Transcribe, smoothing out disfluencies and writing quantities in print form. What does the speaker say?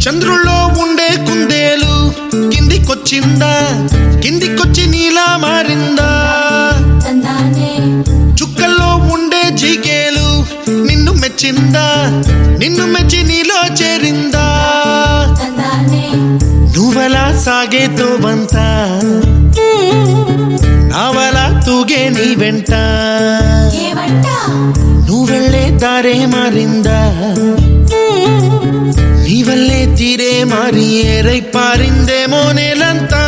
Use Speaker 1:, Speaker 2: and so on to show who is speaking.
Speaker 1: చంద్రుల్లో ఉండే కుందేలు కిందికొచ్చిందా, కిందికొచ్చి నీలా మారిందా? చుక్కల్లో ఉండే జీకేలు నిన్ను మెచ్చిందా, నిన్ను మెచ్చి నీలో చేరిందా? నువ్వలా సాగే తోవంత నావలా తూగే నీ వెంట, నువ్వెళ్ళే దారే మారిందా, నీ వల్లే తీరే మారి ఏరై పారిందేమో నేలంతా.